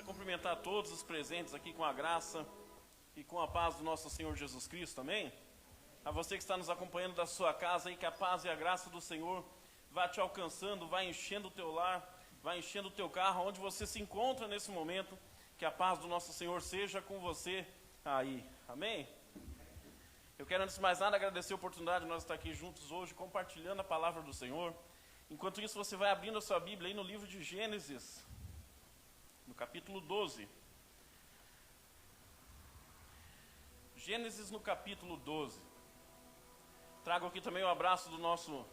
Quero cumprimentar todos os presentes aqui com a graça e com a paz do nosso Senhor Jesus Cristo, amém? A você que está nos acompanhando da sua casa aí, que a paz e a graça do Senhor vai te alcançando, vai enchendo o teu lar, vai enchendo o teu carro, onde você se encontra nesse momento, que a paz do nosso Senhor seja com você aí, amém? Eu quero antes de mais nada agradecer a oportunidade de nós estar aqui juntos hoje, compartilhando a palavra do Senhor. Enquanto isso, você vai abrindo a sua Bíblia aí no livro de Gênesis, no capítulo 12. Gênesis no capítulo 12. Trago aqui também o abraço do nosso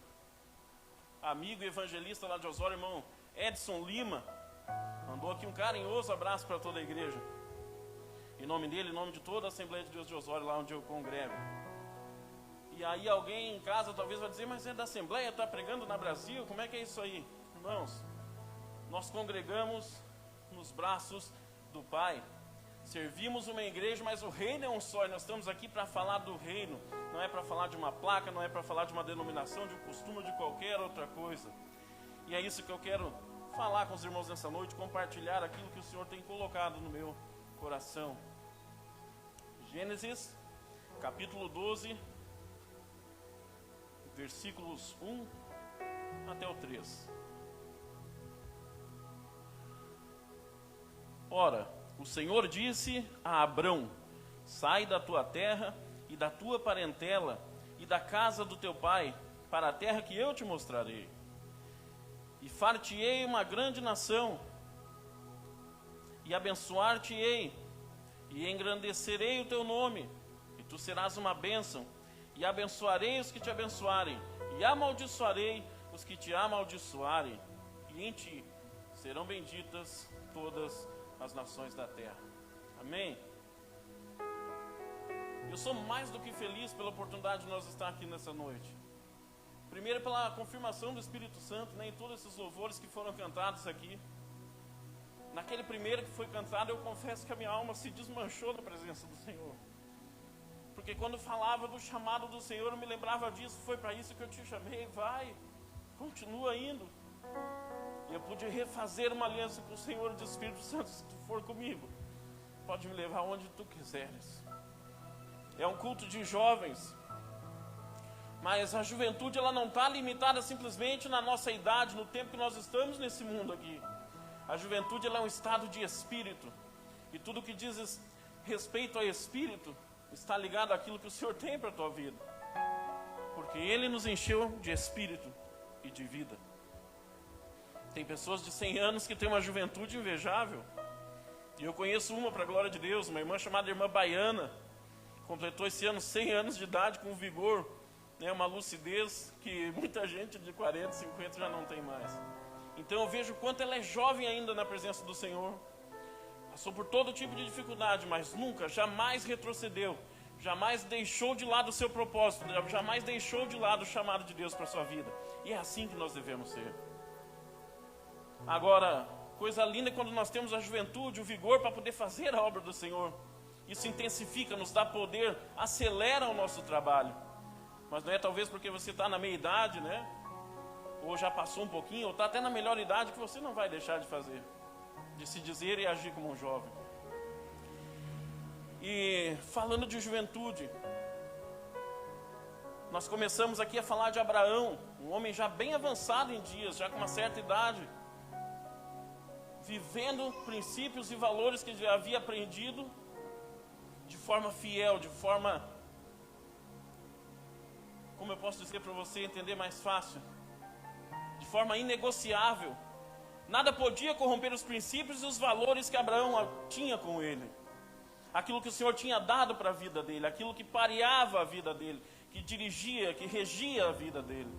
amigo e evangelista lá de Osório, irmão Edson Lima. Mandou aqui um carinhoso abraço para toda a igreja. Em nome dele, em nome de toda a Assembleia de Deus de Osório, lá onde eu congrego. E aí alguém em casa talvez vai dizer, mas é da Assembleia, está pregando na Brasil, como é que é isso aí? Irmãos, nós congregamos nos braços do Pai. Servimos uma igreja, mas o reino é um só, e nós estamos aqui para falar do reino. Não é para falar de uma placa, não é para falar de uma denominação, de um costume ou de qualquer outra coisa. E é isso que eu quero falar com os irmãos nessa noite, compartilhar aquilo que o Senhor tem colocado no meu coração. Gênesis, capítulo 12, versículos 1 até o 3. Ora, o Senhor disse a Abrão: sai da tua terra e da tua parentela e da casa do teu pai, para a terra que eu te mostrarei. E far-te-ei uma grande nação, e abençoar-te-ei, e engrandecerei o teu nome, e tu serás uma bênção, e abençoarei os que te abençoarem, e amaldiçoarei os que te amaldiçoarem, e em ti serão benditas todas as nações da terra. Amém? Eu sou mais do que feliz pela oportunidade de nós estar aqui nessa noite. Primeiro pela confirmação do Espírito Santo, né, em todos esses louvores que foram cantados aqui. Naquele primeiro que foi cantado, eu confesso que a minha alma se desmanchou na presença do Senhor. Porque quando falava do chamado do Senhor, eu me lembrava disso. Foi para isso que eu te chamei. Vai, continua indo. E eu pude refazer uma aliança com o Senhor do Espírito Santo. Se tu for comigo, pode me levar onde tu quiseres. É um culto de jovens, mas a juventude ela não está limitada simplesmente na nossa idade, no tempo que nós estamos nesse mundo aqui. A juventude ela é um estado de espírito, e tudo que diz respeito ao espírito está ligado àquilo que o Senhor tem para a tua vida, porque Ele nos encheu de espírito e de vida. Tem pessoas de 100 anos que têm uma juventude invejável, e eu conheço uma, para a glória de Deus, uma irmã chamada Irmã Baiana, completou esse ano 100 anos de idade com vigor, né, uma lucidez que muita gente de 40, 50 já não tem mais. Então eu vejo o quanto ela é jovem ainda na presença do Senhor, passou por todo tipo de dificuldade, mas nunca, jamais retrocedeu, jamais deixou de lado o seu propósito, jamais deixou de lado o chamado de Deus para a sua vida. E é assim que nós devemos ser. Agora, coisa linda é quando nós temos a juventude, o vigor para poder fazer a obra do Senhor. Isso intensifica, nos dá poder, acelera o nosso trabalho. Mas não é talvez porque você está na meia idade, né? Ou já passou um pouquinho, ou está até na melhor idade, que você não vai deixar de fazer, de se dizer e agir como um jovem. E falando de juventude, nós começamos aqui a falar de Abraão, um homem já bem avançado em dias, já com uma certa idade, vivendo princípios e valores que ele havia aprendido de forma fiel, de forma, como eu posso dizer para você entender mais fácil, de forma inegociável. Nada podia corromper os princípios e os valores que Abraão tinha com ele. Aquilo que o Senhor tinha dado para a vida dele, aquilo que pareava a vida dele, que dirigia, que regia a vida dele.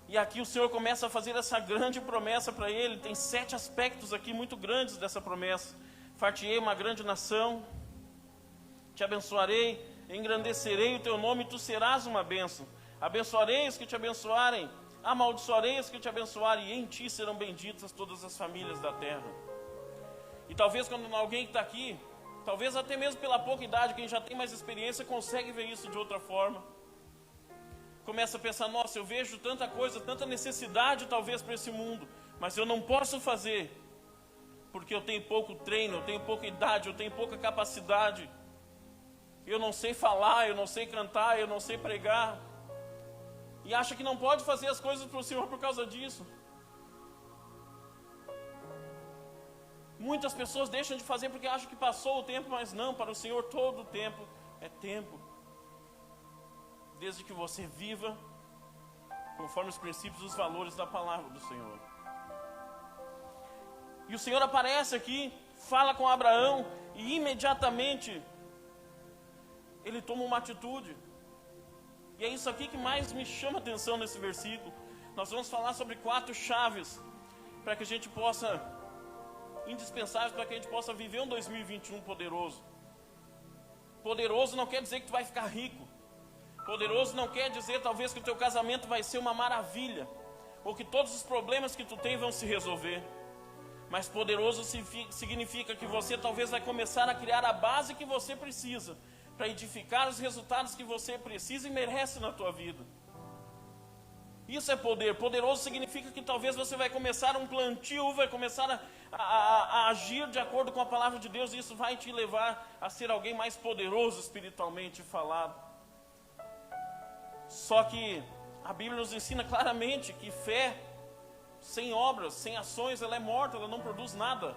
E aqui o Senhor começa a fazer essa grande promessa para ele. Tem 7 aspectos aqui muito grandes dessa promessa. Far-te-ei uma grande nação, te abençoarei, engrandecerei o teu nome, e tu serás uma bênção. Abençoarei os que te abençoarem, amaldiçoarei os que te abençoarem, e em ti serão benditas todas as famílias da terra. E talvez quando alguém que está aqui, talvez até mesmo pela pouca idade, quem já tem mais experiência, consegue ver isso de outra forma. Começa a pensar, nossa, eu vejo tanta coisa, tanta necessidade talvez para esse mundo, mas eu não posso fazer, porque eu tenho pouco treino, eu tenho pouca idade, eu tenho pouca capacidade, eu não sei falar, eu não sei cantar, eu não sei pregar, e acha que não pode fazer as coisas para o Senhor por causa disso. Muitas pessoas deixam de fazer porque acham que passou o tempo, mas não, para o Senhor todo o tempo é tempo. Desde que você viva conforme os princípios e os valores da palavra do Senhor. E o Senhor aparece aqui, fala com Abraão e imediatamente ele toma uma atitude. E é isso aqui que mais me chama a atenção nesse versículo. Nós vamos falar sobre 4 chaves para que a gente possa, indispensáveis para que a gente possa viver um 2021 poderoso. Poderoso não quer dizer que tu vai ficar rico. Poderoso não quer dizer talvez que o teu casamento vai ser uma maravilha, ou que todos os problemas que tu tem vão se resolver. Mas poderoso significa que você talvez vai começar a criar a base que você precisa para edificar os resultados que você precisa e merece na tua vida. Isso é poder. Poderoso significa que talvez você vai começar um plantio, vai começar a agir de acordo com a palavra de Deus, e isso vai te levar a ser alguém mais poderoso espiritualmente falado. Só que a Bíblia nos ensina claramente que fé sem obras, sem ações, ela é morta, ela não produz nada.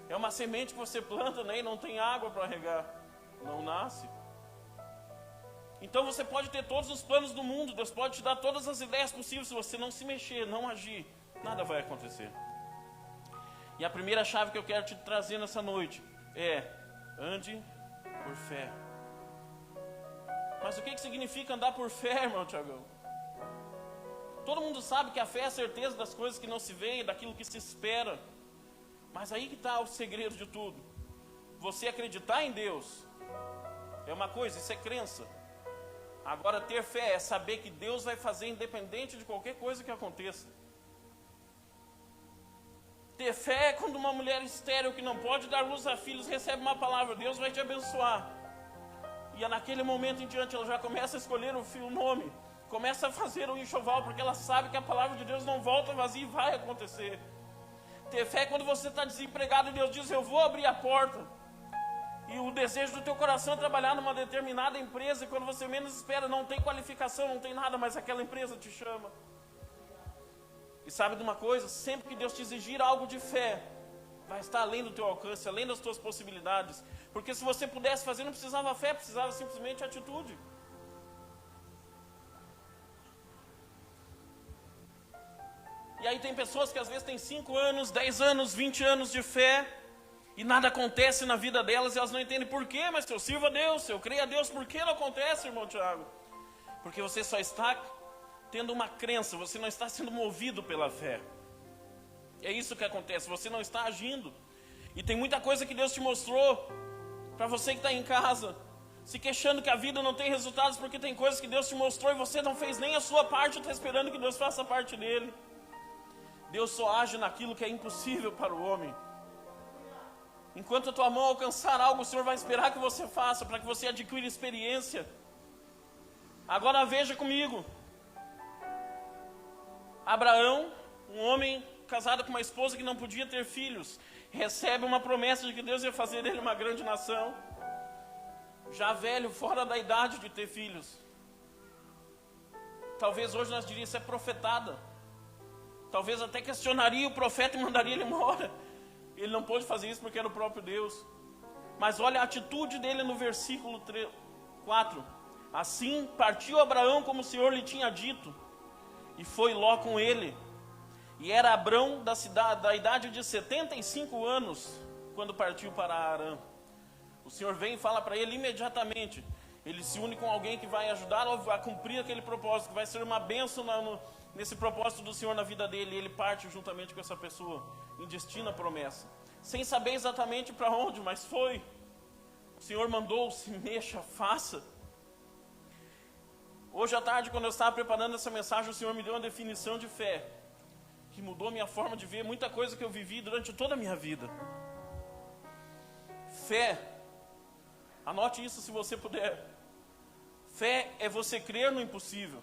É uma semente que você planta, né, e não tem água para regar, não nasce. Então você pode ter todos os planos do mundo, Deus pode te dar todas as ideias possíveis, se você não se mexer, não agir, nada vai acontecer. E a primeira chave que eu quero te trazer nessa noite é: ande por fé. Mas o que significa andar por fé, irmão Tiagão? Todo mundo sabe que a fé é a certeza das coisas que não se veem, daquilo que se espera. Mas aí que está o segredo de tudo. Você acreditar em Deus é uma coisa, isso é crença. Agora, ter fé é saber que Deus vai fazer independente de qualquer coisa que aconteça. Ter fé é quando uma mulher estéril que não pode dar luz a filhos recebe uma palavra: Deus vai te abençoar. E é naquele momento em diante ela já começa a escolher o nome, começa a fazer o enxoval, porque ela sabe que a palavra de Deus não volta vazia e vai acontecer. Ter fé é quando você está desempregado e Deus diz: eu vou abrir a porta. E o desejo do teu coração é trabalhar numa determinada empresa, e quando você menos espera, não tem qualificação, não tem nada, mas aquela empresa te chama. E sabe de uma coisa? Sempre que Deus te exigir algo de fé, vai estar além do teu alcance, além das tuas possibilidades. Porque se você pudesse fazer, não precisava fé, precisava simplesmente atitude. E aí tem pessoas que às vezes têm 5 anos, 10 anos, 20 anos de fé, e nada acontece na vida delas, e elas não entendem por quê. Mas se eu sirvo a Deus, se eu creio a Deus, por que não acontece, irmão Tiago? Porque você só está tendo uma crença, você não está sendo movido pela fé. É isso que acontece, você não está agindo. E tem muita coisa que Deus te mostrou, para você que está em casa, se queixando que a vida não tem resultados, porque tem coisas que Deus te mostrou e você não fez nem a sua parte, está esperando que Deus faça a parte dele. Deus só age naquilo que é impossível para o homem. Enquanto a tua mão alcançar algo, o Senhor vai esperar que você faça, para que você adquira experiência. Agora veja comigo. Abraão, um homem casado com uma esposa que não podia ter filhos, recebe uma promessa de que Deus ia fazer dele uma grande nação. Já velho, fora da idade de ter filhos. Talvez hoje nós diríamos: isso é profetada. Talvez até questionaria o profeta e mandaria ele embora. Ele não pôde fazer isso porque era o próprio Deus. Mas olha a atitude dele no versículo 4. Assim partiu Abraão como o Senhor lhe tinha dito, e foi Ló com ele. E era Abrão da idade de 75 anos, quando partiu para Harã. O Senhor vem e fala para ele imediatamente. Ele se une com alguém que vai ajudá-lo a cumprir aquele propósito, que vai ser uma bênção nesse propósito do Senhor na vida dele. E ele parte juntamente com essa pessoa em destino à promessa, sem saber exatamente para onde, mas foi. O Senhor mandou: se mexa, faça. Hoje à tarde, quando eu estava preparando essa mensagem, o Senhor me deu uma definição de fé, que mudou minha forma de ver muita coisa que eu vivi durante toda a minha vida. Fé, anote isso se você puder. Fé é você crer no impossível,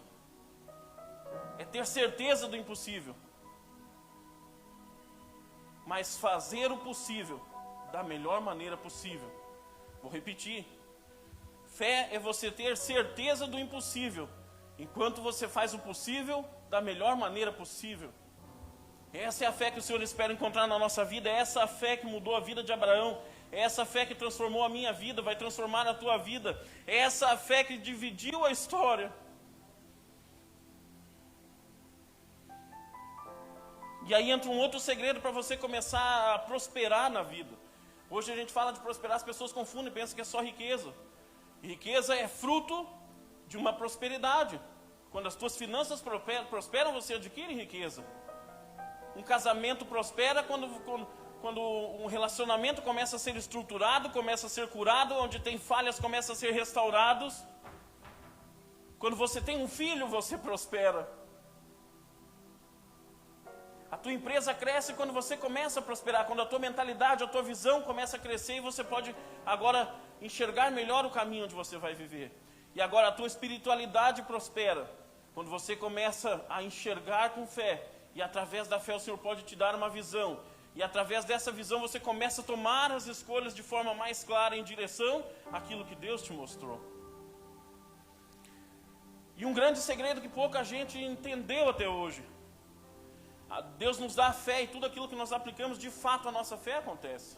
é ter certeza do impossível. mas fazer o possível da melhor maneira possível. Vou repetir. Fé é você ter certeza do impossível, enquanto você faz o possível da melhor maneira possível. Essa é a fé que o Senhor espera encontrar na nossa vida, é essa a fé que mudou a vida de Abraão, é essa a fé que transformou a minha vida, vai transformar a tua vida, é essa a fé que dividiu a história. E aí entra um outro segredo para você começar a prosperar na vida. Hoje a gente fala de prosperar, as pessoas confundem e pensam que é só riqueza. E riqueza é fruto de uma prosperidade. Quando as tuas finanças prosperam, você adquire riqueza. Um casamento prospera quando um relacionamento começa a ser estruturado, começa a ser curado, onde tem falhas começa a ser restaurados. Quando você tem um filho, você prospera. A tua empresa cresce quando você começa a prosperar, quando a tua mentalidade, a tua visão começa a crescer e você pode agora enxergar melhor o caminho onde você vai viver. E agora a tua espiritualidade prospera, quando você começa a enxergar com fé, e através da fé o Senhor pode te dar uma visão, e através dessa visão você começa a tomar as escolhas de forma mais clara em direção àquilo que Deus te mostrou. E um grande segredo que pouca gente entendeu até hoje. Deus nos dá a fé e tudo aquilo que nós aplicamos, de fato a nossa fé acontece.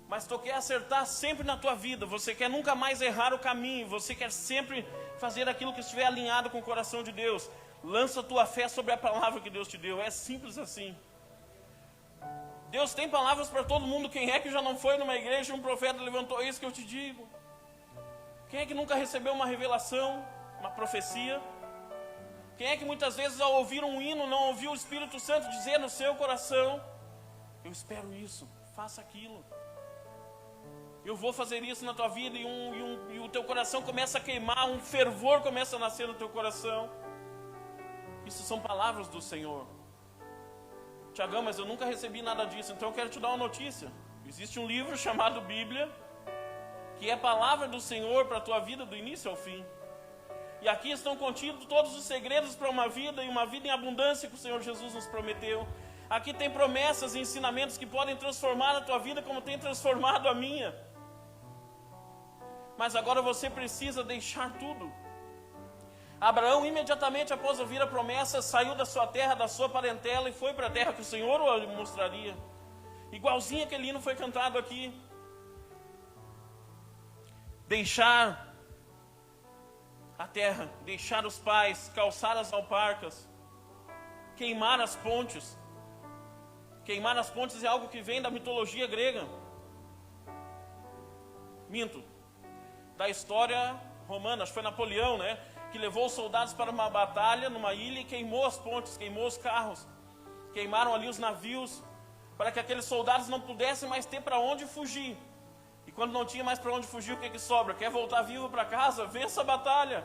Mas tu quer acertar sempre na tua vida, você quer nunca mais errar o caminho, você quer sempre fazer aquilo que estiver alinhado com o coração de Deus. Lança a tua fé sobre a palavra que Deus te deu, é simples assim. Deus tem palavras para todo mundo. Quem é que já não foi numa igreja e um profeta levantou isso que eu te digo? Quem é que nunca recebeu uma revelação, uma profecia? Quem é que muitas vezes ao ouvir um hino não ouviu o Espírito Santo dizer no seu coração: eu espero isso, faça aquilo, eu vou fazer isso na tua vida, e o teu coração começa a queimar, um fervor começa a nascer no teu coração. Isso são palavras do Senhor. Tiagão, mas eu nunca recebi nada disso. Então eu quero te dar uma notícia. Existe um livro chamado Bíblia, que é a palavra do Senhor para a tua vida do início ao fim. E aqui estão contidos todos os segredos para uma vida, e uma vida em abundância que o Senhor Jesus nos prometeu. Aqui tem promessas e ensinamentos que podem transformar a tua vida como tem transformado a minha. Mas agora você precisa deixar tudo. Abraão, imediatamente após ouvir a promessa, saiu da sua terra, da sua parentela, e foi para a terra que o Senhor o mostraria. Igualzinho aquele hino foi cantado aqui. Deixar a terra, deixar os pais, calçar as alparcas, queimar as pontes. Queimar as pontes é algo que vem da mitologia grega. Minto, da história romana, acho que foi Napoleão, né? Que levou os soldados para uma batalha numa ilha e queimou as pontes, queimou os carros, queimaram ali os navios, para que aqueles soldados não pudessem mais ter para onde fugir. E quando não tinha mais para onde fugir, o que sobra? Quer voltar vivo para casa? Vença a batalha.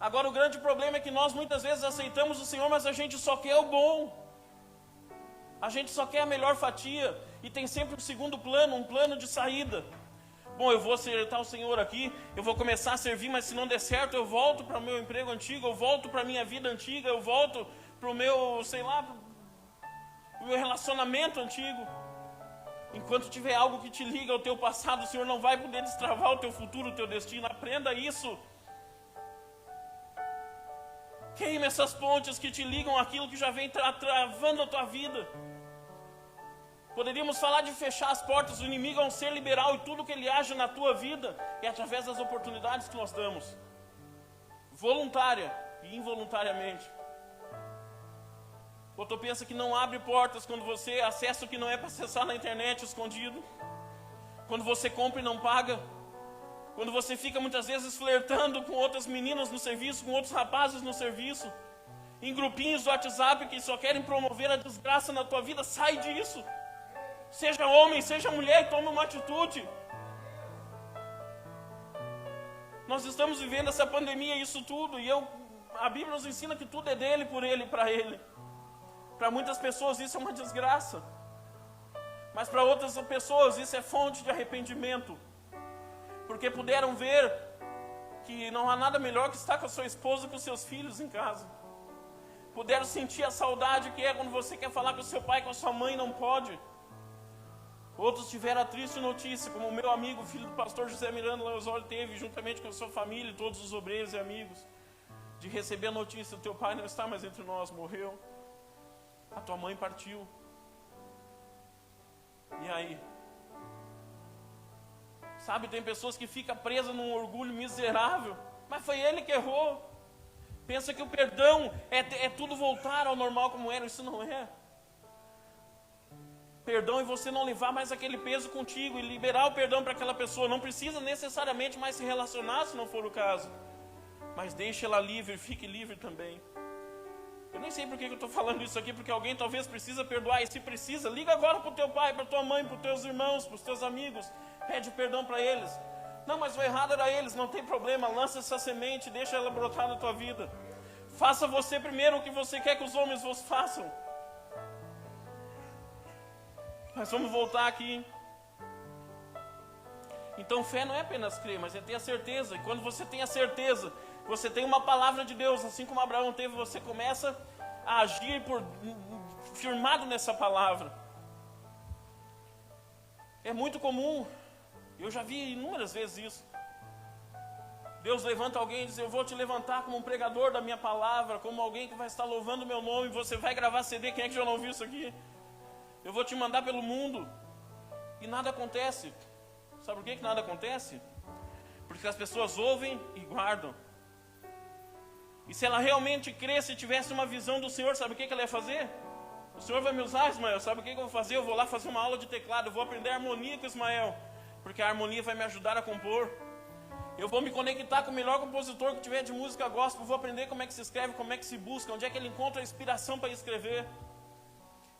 Agora o grande problema é que nós muitas vezes aceitamos o Senhor, mas a gente só quer o bom. A gente só quer a melhor fatia, e tem sempre um segundo plano, um plano de saída. Bom, eu vou acertar o Senhor aqui, eu vou começar a servir, mas se não der certo, eu volto para o meu emprego antigo, eu volto para a minha vida antiga, eu volto para o meu, sei lá, o meu relacionamento antigo. Enquanto tiver algo que te liga ao teu passado, o Senhor não vai poder destravar o teu futuro, o teu destino. Aprenda isso. Queime essas pontes que te ligam àquilo que já vem travando a tua vida. Poderíamos falar de fechar as portas do inimigo a um ser liberal, e tudo que ele age na tua vida é através das oportunidades que nós damos, voluntária e involuntariamente. Ou tu pensa que não abre portas quando você acessa o que não é para acessar na internet escondido, quando você compra e não paga, quando você fica muitas vezes flertando com outras meninas no serviço, com outros rapazes no serviço, em grupinhos do WhatsApp que só querem promover a desgraça na tua vida. Sai disso. Seja homem, seja mulher, tome uma atitude. Nós estamos vivendo essa pandemia, isso tudo, e a Bíblia nos ensina que tudo é dele, por ele e para ele. Para muitas pessoas isso é uma desgraça, mas para outras pessoas isso é fonte de arrependimento, porque puderam ver que não há nada melhor que estar com a sua esposa e com os seus filhos em casa. puderam sentir a saudade que é quando você quer falar com o seu pai, com a sua mãe, não pode. Outros tiveram a triste notícia, como o meu amigo, filho do pastor José Miranda Osório teve, juntamente com a sua família e todos os obreiros e amigos, de receber a notícia: teu pai não está mais entre nós, morreu. A tua mãe partiu. E aí? Sabe, tem pessoas que ficam presas num orgulho miserável, mas foi ele que errou. Pensa que o perdão é tudo voltar ao normal como era. Isso não é. Perdão é você não levar mais aquele peso contigo e liberar o perdão para aquela pessoa. Não precisa necessariamente mais se relacionar, se não for o caso, mas deixe ela livre, fique livre também. Eu nem sei por que eu estou falando isso aqui, porque alguém talvez precisa perdoar. E se precisa, liga agora para o teu pai, para a tua mãe, para os teus irmãos, para os teus amigos. Pede perdão para eles. Não, mas o errado era eles, não tem problema. Lança essa semente, deixa ela brotar na tua vida. Faça você primeiro o que você quer que os homens vos façam. Mas vamos voltar aqui. Então fé não é apenas crer, mas é ter a certeza. E quando você tem a certeza, você tem uma palavra de Deus, assim como Abraão teve, você começa a agir firmado nessa palavra. É muito comum, eu já vi inúmeras vezes isso. Deus levanta alguém e diz: eu vou te levantar como um pregador da minha palavra, como alguém que vai estar louvando o meu nome, você vai gravar CD. Quem é que já não viu isso aqui? Eu vou te mandar pelo mundo. E nada acontece. Sabe por que nada acontece? Porque as pessoas ouvem e guardam. E se ela realmente cresce e tivesse uma visão do Senhor, sabe o que ela ia fazer? O Senhor vai me usar, Ismael, sabe o que eu vou fazer? Eu vou lá fazer uma aula de teclado, eu vou aprender harmonia com Ismael, porque a harmonia vai me ajudar a compor. Eu vou me conectar com o melhor compositor que tiver de música gospel, vou aprender como é que se escreve, como é que se busca, onde é que ele encontra a inspiração para escrever.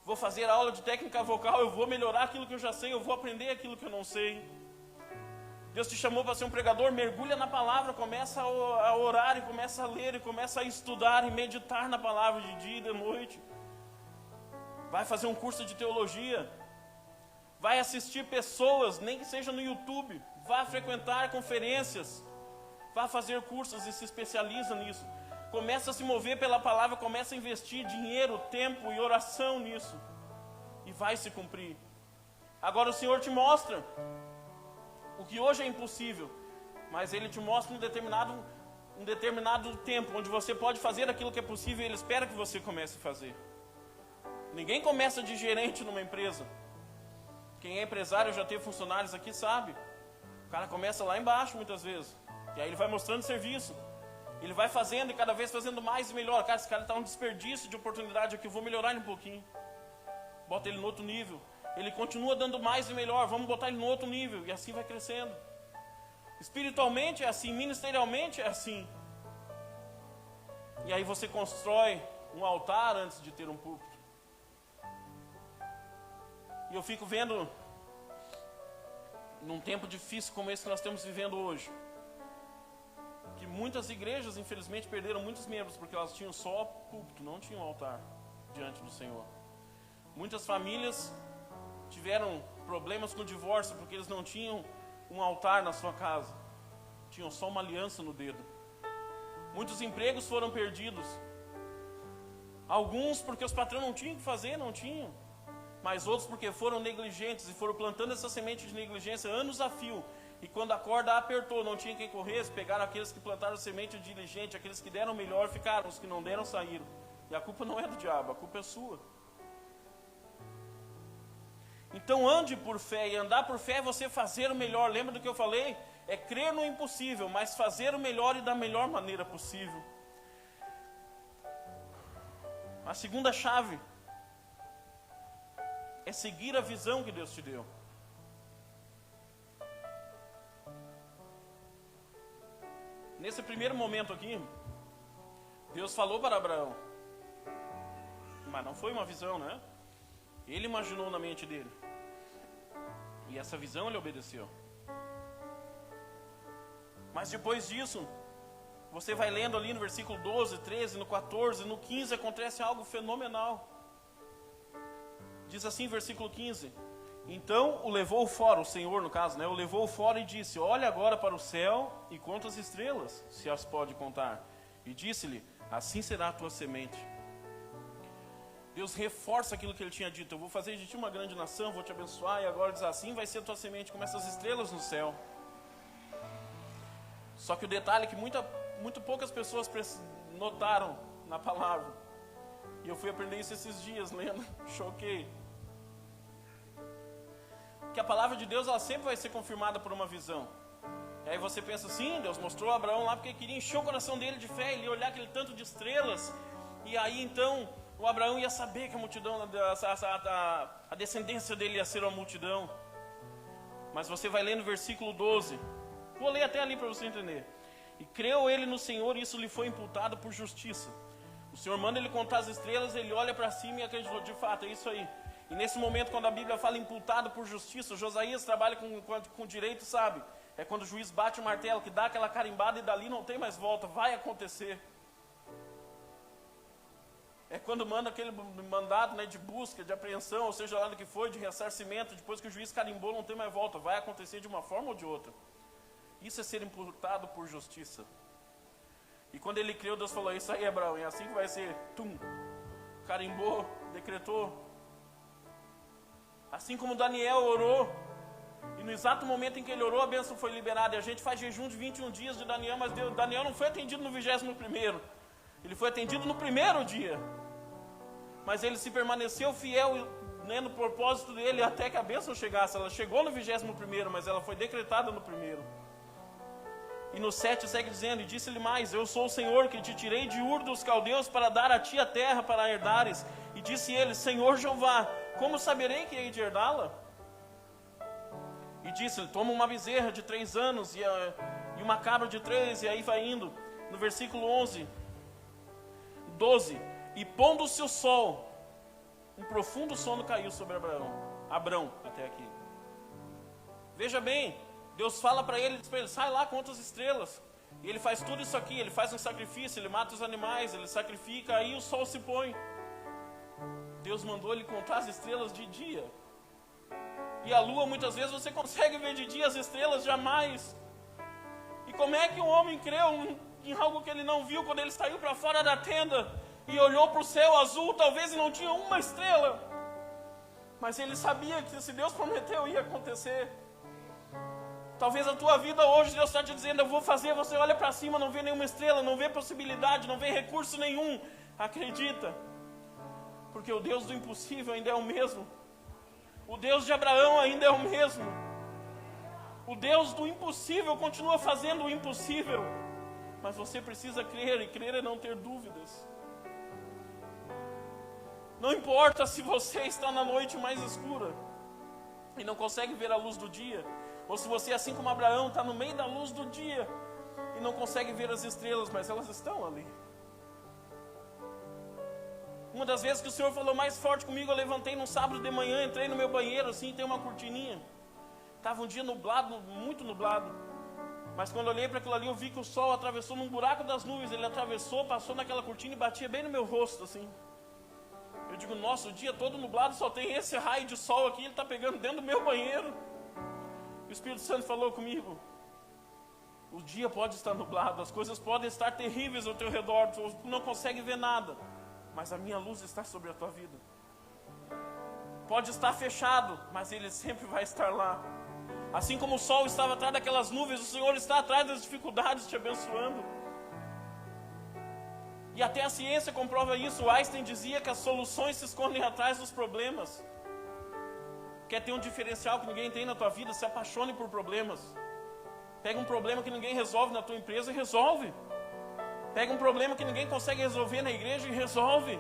Vou fazer a aula de técnica vocal, eu vou melhorar aquilo que eu já sei, eu vou aprender aquilo que eu não sei. Deus te chamou para ser um pregador, mergulha na palavra, começa a orar e começa a ler e começa a estudar e meditar na palavra de dia e de noite. Vai fazer um curso de teologia, vai assistir pessoas, nem que seja no YouTube, vai frequentar conferências, vai fazer cursos e se especializa nisso. Começa a se mover pela palavra, começa a investir dinheiro, tempo e oração nisso. E vai se cumprir. Agora o Senhor te mostra o que hoje é impossível, mas Ele te mostra um determinado tempo, onde você pode fazer aquilo que é possível e Ele espera que você comece a fazer. Ninguém começa de gerente numa empresa. Quem é empresário, já teve funcionários aqui, sabe. O cara começa lá embaixo muitas vezes. E aí ele vai mostrando serviço. Ele vai fazendo e cada vez fazendo mais e melhor. Cara, esse cara está um desperdício de oportunidade aqui, eu vou melhorar ele um pouquinho. Bota ele no outro nível. Ele continua dando mais e melhor, vamos botar ele no outro nível. E assim vai crescendo. Espiritualmente é assim, ministerialmente é assim. E aí você constrói um altar antes de ter um púlpito. E eu fico vendo, num tempo difícil como esse que nós estamos vivendo hoje, que muitas igrejas, infelizmente, perderam muitos membros, porque elas tinham só púlpito, não tinham altar diante do Senhor. Muitas famílias tiveram problemas com o divórcio, porque eles não tinham um altar na sua casa, tinham só uma aliança no dedo. Muitos empregos foram perdidos, alguns porque os patrões não tinham o que fazer, não tinham, mas outros porque foram negligentes e foram plantando essa semente de negligência anos a fio. E quando a corda apertou, não tinha quem corresse, pegaram aqueles que plantaram semente diligente, aqueles que deram melhor ficaram, os que não deram saíram. E a culpa não é do diabo, a culpa é sua. Então ande por fé, e andar por fé é você fazer o melhor. Lembra do que eu falei? É crer no impossível, mas fazer o melhor e da melhor maneira possível. A segunda chave é seguir a visão que Deus te deu. Nesse primeiro momento aqui, Deus falou para Abraão, mas não foi uma visão, né? Ele imaginou na mente dele. E essa visão ele obedeceu. Mas depois disso, você vai lendo ali no versículo 12, 13, no 14, no 15, acontece algo fenomenal. Diz assim, versículo 15: então o levou fora, o Senhor no caso, né? O levou fora e disse: olha agora para o céu e conta as estrelas, se as pode contar. E disse-lhe: assim será a tua semente. Deus reforça aquilo que ele tinha dito. Eu vou fazer de ti uma grande nação, vou te abençoar, e agora diz assim, vai ser a tua semente como essas estrelas no céu. Só que o detalhe é que muito poucas pessoas notaram na palavra. E eu fui aprender isso esses dias, lendo, choquei. Que a palavra de Deus, ela sempre vai ser confirmada por uma visão. E aí você pensa assim, Deus mostrou a Abraão lá porque queria encher o coração dele de fé, ele ia olhar aquele tanto de estrelas, e aí então o Abraão ia saber que a multidão, a descendência dele ia ser uma multidão. Mas você vai ler no versículo 12, vou ler até ali para você entender. E creu ele no Senhor, e isso lhe foi imputado por justiça. O Senhor manda ele contar as estrelas, ele olha para cima e acreditou, de fato, é isso aí. E nesse momento, quando a Bíblia fala imputado por justiça, Josias trabalha com direito, sabe? É quando o juiz bate o martelo, que dá aquela carimbada e dali não tem mais volta, vai acontecer. É quando manda aquele mandado, né, de busca, de apreensão, ou seja lá do que foi, de ressarcimento, depois que o juiz carimbou não tem mais volta, vai acontecer de uma forma ou de outra. Isso é ser imputado por justiça. E quando ele creu, Deus falou, isso aí, Abraão, é assim que vai ser. Tum, carimbou, decretou. Assim como Daniel orou, e no exato momento em que ele orou, a bênção foi liberada. E a gente faz jejum de 21 dias de Daniel, mas Daniel não foi atendido no 21º. Ele foi atendido no primeiro dia. Mas ele se permaneceu fiel, né, no propósito dele até que a bênção chegasse. Ela chegou no 21º, mas ela foi decretada no primeiro. E no 7 segue dizendo, e disse-lhe mais, eu sou o Senhor que te tirei de Ur dos Caldeus para dar a ti a terra para herdares. E disse ele, Senhor Jeová, como saberei que hei de herdá-la? E disse-lhe, toma uma bezerra de 3 anos e uma cabra de 3, e aí vai indo. No versículo 12, e pondo-se o sol, um profundo sono caiu sobre Abrão, até aqui. Veja bem, Deus fala para ele, diz para ele, sai lá, conta as estrelas. E ele faz tudo isso aqui, ele faz um sacrifício, ele mata os animais, ele sacrifica, aí o sol se põe. Deus mandou ele contar as estrelas de dia. E a lua, muitas vezes, você consegue ver de dia as estrelas, jamais. E como é que um homem creu em algo que ele não viu, quando ele saiu para fora da tenda e olhou para o céu azul, talvez ele não tinha uma estrela, mas ele sabia que se Deus prometeu, ia acontecer. Talvez a tua vida hoje, Deus está te dizendo, eu vou fazer, você olha para cima, não vê nenhuma estrela, não vê possibilidade, não vê recurso nenhum. Acredita, porque o Deus do impossível ainda é o mesmo. O Deus de Abraão ainda é o mesmo. O Deus do impossível continua fazendo o impossível. Mas você precisa crer, e crer é não ter dúvidas. Não importa se você está na noite mais escura e não consegue ver a luz do dia, ou se você, assim como Abraão, está no meio da luz do dia e não consegue ver as estrelas, mas elas estão ali. Uma das vezes que o Senhor falou mais forte comigo, eu levantei num sábado de manhã, entrei no meu banheiro, assim, tem uma cortininha. Estava um dia nublado, muito nublado. Mas quando eu olhei para aquilo ali, eu vi que o sol atravessou num buraco das nuvens. Ele atravessou, passou naquela cortina e batia bem no meu rosto, assim. Eu digo, nossa, o dia todo nublado, só tem esse raio de sol aqui, ele está pegando dentro do meu banheiro. O Espírito Santo falou comigo, o dia pode estar nublado, as coisas podem estar terríveis ao teu redor, tu não consegue ver nada, mas a minha luz está sobre a tua vida. Pode estar fechado, mas ele sempre vai estar lá. Assim como o sol estava atrás daquelas nuvens, o Senhor está atrás das dificuldades, te abençoando. E até a ciência comprova isso. O Einstein dizia que as soluções se escondem atrás dos problemas. Quer ter um diferencial que ninguém tem na tua vida? Se apaixone por problemas. Pega um problema que ninguém resolve na tua empresa e resolve. Pega um problema que ninguém consegue resolver na igreja e resolve.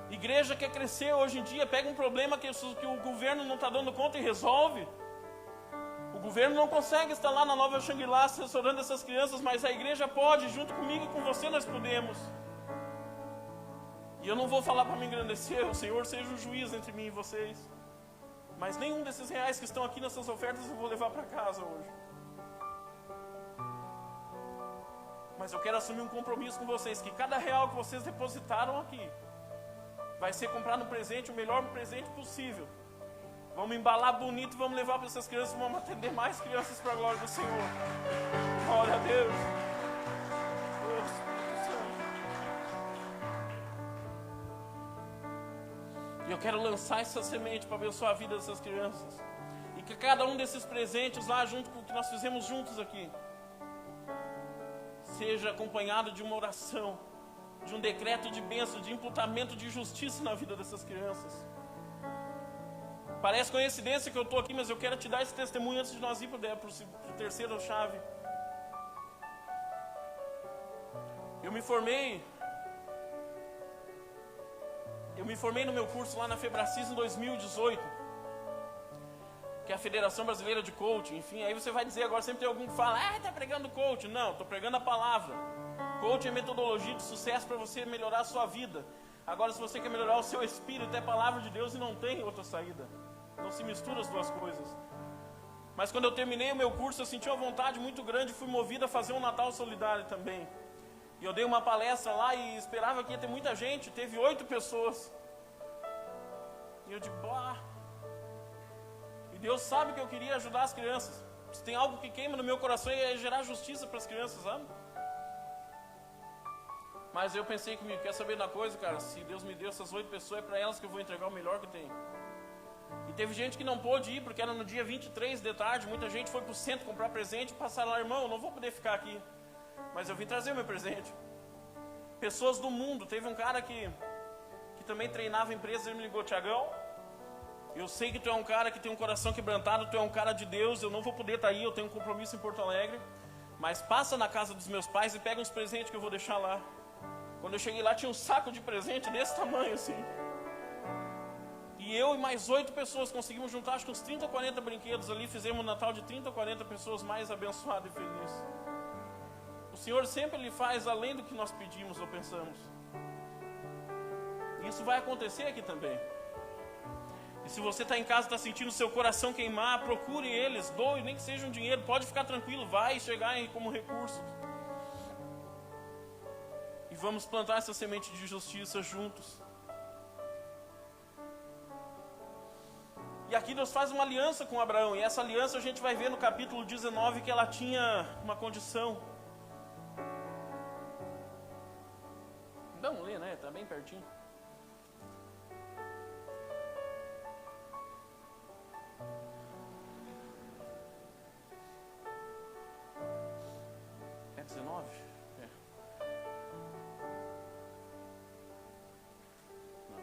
Igreja quer crescer hoje em dia, pega um problema que o governo não está dando conta e resolve. O governo não consegue estar lá na Nova Xangri-Lá assessorando essas crianças, mas a igreja pode, junto comigo e com você nós podemos. E eu não vou falar para me engrandecer, o Senhor seja o juiz entre mim e vocês. Mas nenhum desses reais que estão aqui nessas ofertas eu vou levar para casa hoje. Mas eu quero assumir um compromisso com vocês, que cada real que vocês depositaram aqui vai ser comprado um presente, o melhor presente possível. Vamos embalar bonito, vamos levar para essas crianças, vamos atender mais crianças para a glória do Senhor. Glória a Deus. E eu quero lançar essa semente para abençoar a vida dessas crianças. E que cada um desses presentes lá, junto com o que nós fizemos juntos aqui, seja acompanhado de uma oração, de um decreto de bênção, de imputamento de justiça na vida dessas crianças. Parece coincidência que eu estou aqui, mas eu quero te dar esse testemunho antes de nós ir para o terceiro chave. Eu me formei no meu curso lá na Febracis em 2018, que é a Federação Brasileira de Coaching. Enfim, aí você vai dizer agora, sempre tem algum que fala, está pregando coaching. Não, estou pregando a palavra. Coaching é metodologia de sucesso para você melhorar a sua vida. Agora, se você quer melhorar o seu espírito, é palavra de Deus e não tem outra saída. Não se mistura as duas coisas. Mas quando eu terminei o meu curso, eu senti uma vontade muito grande, fui movido a fazer um Natal solidário também. E eu dei uma palestra lá e esperava que ia ter muita gente, teve 8 pessoas. E eu digo, e Deus sabe que eu queria ajudar as crianças. Se tem algo que queima no meu coração é gerar justiça para as crianças, sabe? Mas eu pensei comigo, quer saber da coisa, cara? Se Deus me deu essas 8 pessoas, é para elas que eu vou entregar o melhor que tem. E teve gente que não pôde ir, porque era no dia 23 de tarde, muita gente foi para o centro comprar presente e passaram lá, irmão, eu não vou poder ficar aqui. Mas eu vim trazer o meu presente. Pessoas do mundo. Teve um cara que também treinava empresas, ele me ligou, Tiagão, eu sei que tu é um cara que tem um coração quebrantado, tu é um cara de Deus, eu não vou poder estar aí, eu tenho um compromisso em Porto Alegre, mas passa na casa dos meus pais e pega uns presentes que eu vou deixar lá. Quando eu cheguei lá tinha um saco de presente desse tamanho assim. E eu e mais 8 pessoas conseguimos juntar acho que uns 30 ou 40 brinquedos ali, fizemos um Natal de 30 ou 40 pessoas mais abençoado e feliz. O Senhor sempre Ele faz além do que nós pedimos ou pensamos. Isso vai acontecer aqui também. E se você está em casa, está sentindo o seu coração queimar, procure eles, doe, nem que seja um dinheiro, pode ficar tranquilo, vai chegar como recurso. E vamos plantar essa semente de justiça juntos. E aqui Deus faz uma aliança com Abraão, e essa aliança a gente vai ver no capítulo 19 que ela tinha uma condição. Vamos ler, né? Está bem pertinho. É 19? É. Não.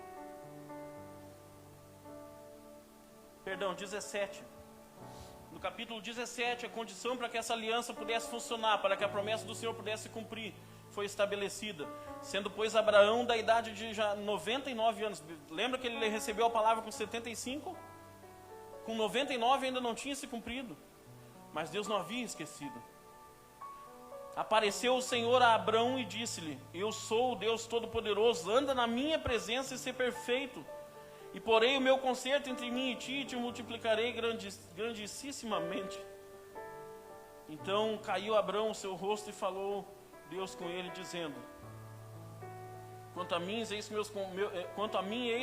Perdão, 17. No capítulo 17, a condição para que essa aliança pudesse funcionar, para que a promessa do Senhor pudesse cumprir, foi estabelecida, sendo pois Abraão da idade de já 99 anos, lembra que ele recebeu a palavra com 75? Com 99 ainda não tinha se cumprido, mas Deus não havia esquecido. Apareceu o Senhor a Abraão e disse-lhe, eu sou o Deus Todo-Poderoso, anda na minha presença e ser perfeito, e porei o meu conserto entre mim e ti, e te multiplicarei grandissimamente. Então caiu Abraão o seu rosto e falou Deus com ele, dizendo, quanto a mim, eis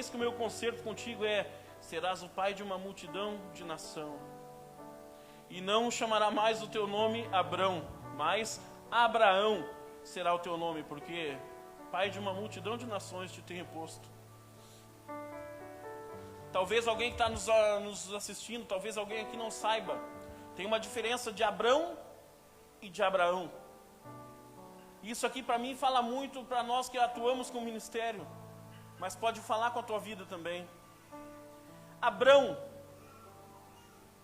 que o meu conserto contigo é, serás o pai de uma multidão de nação. E não chamará mais o teu nome Abrão, mas Abraão será o teu nome, porque pai de uma multidão de nações te tenho posto. Talvez alguém que está nos assistindo, talvez alguém aqui não saiba, tem uma diferença de Abrão e de Abraão. Isso aqui para mim fala muito para nós que atuamos com o ministério, mas pode falar com a tua vida também. Abrão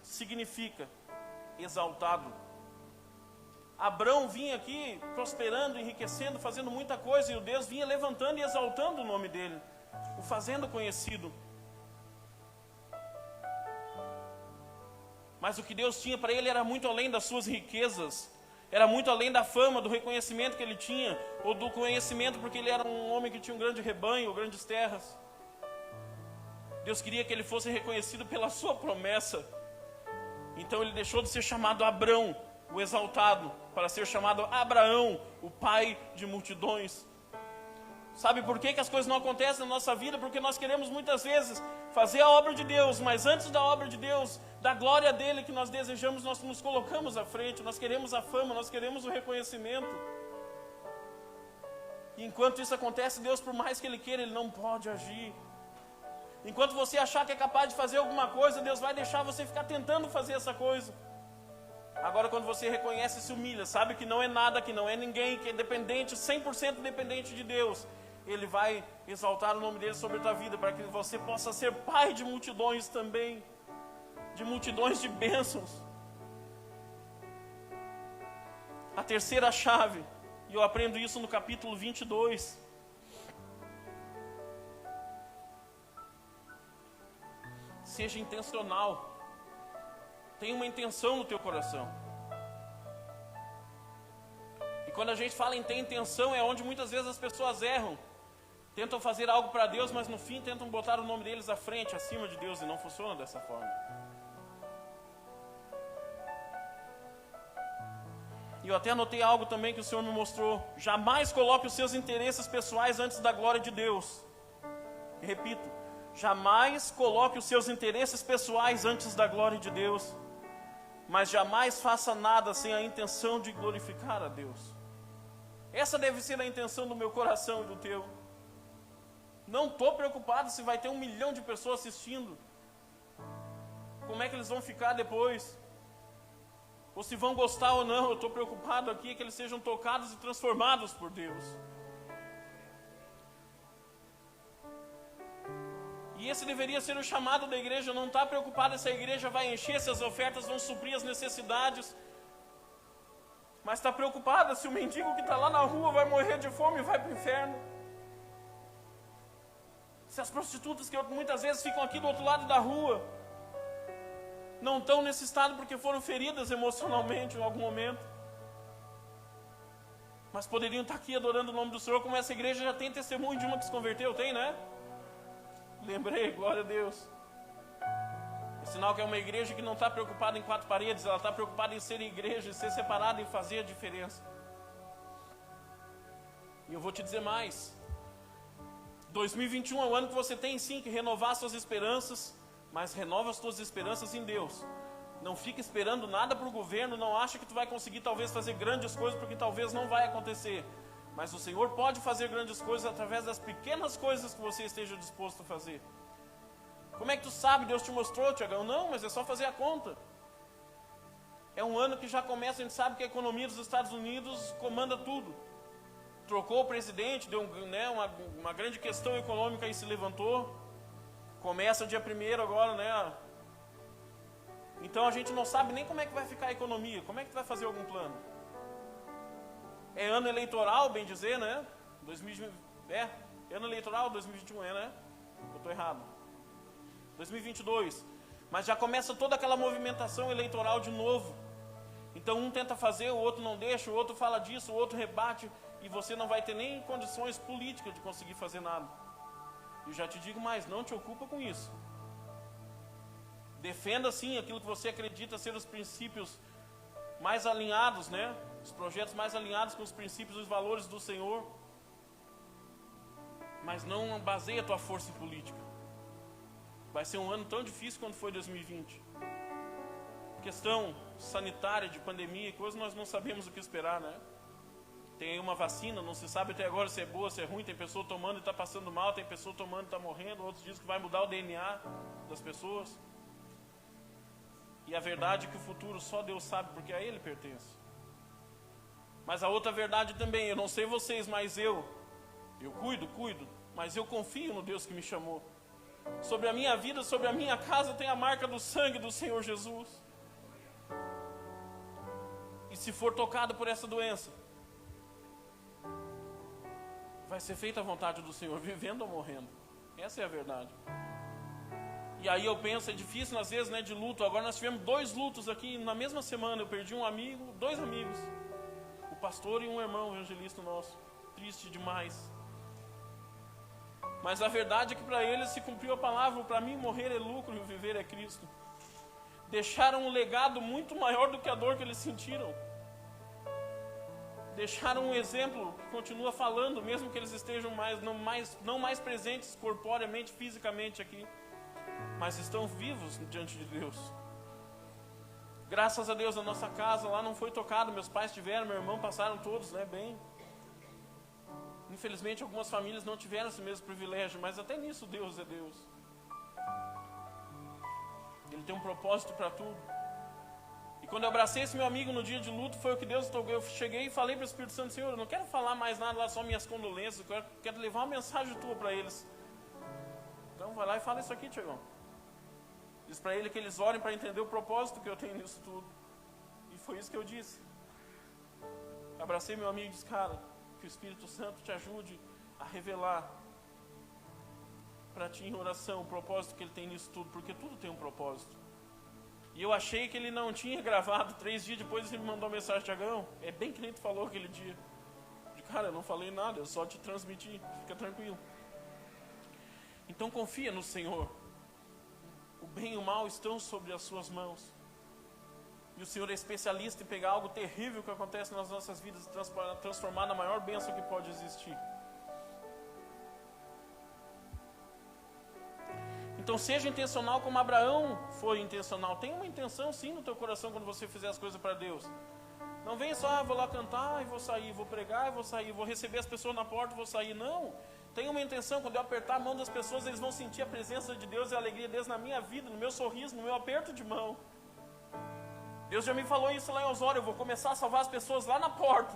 significa exaltado. Abrão vinha aqui prosperando, enriquecendo, fazendo muita coisa, e o Deus vinha levantando e exaltando o nome dele, o fazendo conhecido. Mas o que Deus tinha para ele era muito além das suas riquezas, era muito além da fama, do reconhecimento que ele tinha, ou do conhecimento, porque ele era um homem que tinha um grande rebanho, ou grandes terras. Deus queria que ele fosse reconhecido pela sua promessa. Então ele deixou de ser chamado Abrão, o exaltado, para ser chamado Abraão, o pai de multidões. Sabe por que as coisas não acontecem na nossa vida? Porque nós queremos muitas vezes fazer a obra de Deus, mas antes da obra de Deus, da glória dele que nós desejamos, nós nos colocamos à frente, nós queremos a fama, nós queremos o reconhecimento. E enquanto isso acontece, Deus, por mais que ele queira, ele não pode agir. Enquanto você achar que é capaz de fazer alguma coisa, Deus vai deixar você ficar tentando fazer essa coisa. Agora, quando você reconhece e se humilha, sabe que não é nada, que não é ninguém, que é dependente, 100% dependente de Deus, Ele vai exaltar o nome dEle sobre a tua vida, para que você possa ser pai de multidões também, de multidões de bênçãos. A terceira chave, e eu aprendo isso no capítulo 22, seja intencional. Tenha uma intenção no teu coração. E quando a gente fala em ter intenção, é onde muitas vezes as pessoas erram. Tentam fazer algo para Deus, mas no fim tentam botar o nome deles à frente, acima de Deus, e não funciona dessa forma. E eu até anotei algo também que o Senhor me mostrou. Jamais coloque os seus interesses pessoais antes da glória de Deus. E repito, jamais coloque os seus interesses pessoais antes da glória de Deus. Mas jamais faça nada sem a intenção de glorificar a Deus. Essa deve ser a intenção do meu coração e do teu. Não estou preocupado se vai ter 1 milhão de pessoas assistindo. Como é que eles vão ficar depois? Ou se vão gostar ou não. Eu estou preocupado aqui que eles sejam tocados e transformados por Deus. E esse deveria ser o chamado da igreja. Não está preocupado se a igreja vai encher, se as ofertas vão suprir as necessidades. Mas está preocupada se o mendigo que está lá na rua vai morrer de fome e vai para o inferno. Se as prostitutas que muitas vezes ficam aqui do outro lado da rua não estão nesse estado porque foram feridas emocionalmente em algum momento, mas poderiam estar aqui adorando o nome do Senhor, como essa igreja já tem testemunho de uma que se converteu, tem, né? Lembrei, glória a Deus. É sinal que é uma igreja que não está preocupada em 4 paredes, ela está preocupada em ser igreja, em ser separada e fazer a diferença. E eu vou te dizer mais. 2021 é o ano que você tem sim que renovar suas esperanças, mas renova as tuas esperanças em Deus. Não fica esperando nada para o governo, não acha que tu vai conseguir talvez fazer grandes coisas, porque talvez não vai acontecer. Mas o Senhor pode fazer grandes coisas através das pequenas coisas que você esteja disposto a fazer. Como é que tu sabe? Deus te mostrou, Tiagão? Não, mas é só fazer a conta. É um ano que já começa, a gente sabe que a economia dos Estados Unidos comanda tudo. Trocou o presidente, deu uma grande questão econômica e se levantou. Começa dia 1º agora, né? Então a gente não sabe nem como é que vai ficar a economia. Como é que tu vai fazer algum plano? É ano eleitoral, bem dizer, né? 2020, ano eleitoral, 2021 né? Eu estou errado. 2022. Mas já começa toda aquela movimentação eleitoral de novo. Então um tenta fazer, o outro não deixa, o outro fala disso, o outro rebate, e você não vai ter nem condições políticas de conseguir fazer nada. E já te digo mais, não te ocupa com isso. Defenda sim aquilo que você acredita ser os princípios mais alinhados, né? Os projetos mais alinhados com os princípios e os valores do Senhor. Mas não baseie a tua força em política. Vai ser um ano tão difícil quanto foi 2020. Questão sanitária, de pandemia e coisas, nós não sabemos o que esperar, né? Tem aí uma vacina, não se sabe até agora se é boa, se é ruim. Tem pessoa tomando e está passando mal, tem pessoa tomando e está morrendo. Outros dizem que vai mudar o DNA das pessoas. E a verdade é que o futuro só Deus sabe, porque a Ele pertence. Mas a outra verdade também, eu não sei vocês, mas eu cuido, mas eu confio no Deus que me chamou. Sobre a minha vida, sobre a minha casa, tem a marca do sangue do Senhor Jesus. E se for tocado por essa doença, vai ser feita a vontade do Senhor, vivendo ou morrendo. Essa é a verdade. E aí eu penso, é difícil às vezes, né, de luto. Agora nós tivemos 2 lutos aqui na mesma semana. Eu perdi um amigo, 2 amigos. O pastor e um irmão evangelista nosso. Triste demais. Mas a verdade é que para eles se cumpriu a palavra. Para mim morrer é lucro e o viver é Cristo. Deixaram um legado muito maior do que a dor que eles sentiram. Deixaram um exemplo que continua falando, mesmo que eles estejam não mais presentes corporeamente, fisicamente aqui, mas estão vivos diante de Deus. Graças a Deus a nossa casa lá não foi tocada, meus pais tiveram, meu irmão passaram todos, né, bem. Infelizmente algumas famílias não tiveram esse mesmo privilégio, mas até nisso Deus é Deus. Ele tem um propósito para tudo. E quando eu abracei esse meu amigo no dia de luto, foi o que Deus tocou. Eu cheguei e falei para o Espírito Santo: Senhor, eu não quero falar mais nada lá, só minhas condolências, eu quero levar uma mensagem tua para eles. Então vai lá e fala isso aqui, Tiagão. Diz para ele que eles orem para entender o propósito que eu tenho nisso tudo. E foi isso que eu disse. Abracei meu amigo e disse: cara, que o Espírito Santo te ajude a revelar para ti em oração o propósito que ele tem nisso tudo, porque tudo tem um propósito. E eu achei que ele não tinha gravado. 3 dias depois ele me mandou uma mensagem: Tiagão, é bem que nem tu falou aquele dia. De cara, eu não falei nada, eu só te transmiti, fica tranquilo. Então confia no Senhor. O bem e o mal estão sobre as suas mãos. E o Senhor é especialista em pegar algo terrível que acontece nas nossas vidas e transformar na maior bênção que pode existir. Então seja intencional como Abraão foi intencional. Tenha uma intenção sim no teu coração quando você fizer as coisas para Deus. Não vem só, vou lá cantar e vou sair, vou pregar e vou sair, vou receber as pessoas na porta e vou sair. Não. Tenha uma intenção, quando eu apertar a mão das pessoas, eles vão sentir a presença de Deus e a alegria de Deus na minha vida, no meu sorriso, no meu aperto de mão. Deus já me falou isso lá em Osório: eu vou começar a salvar as pessoas lá na porta.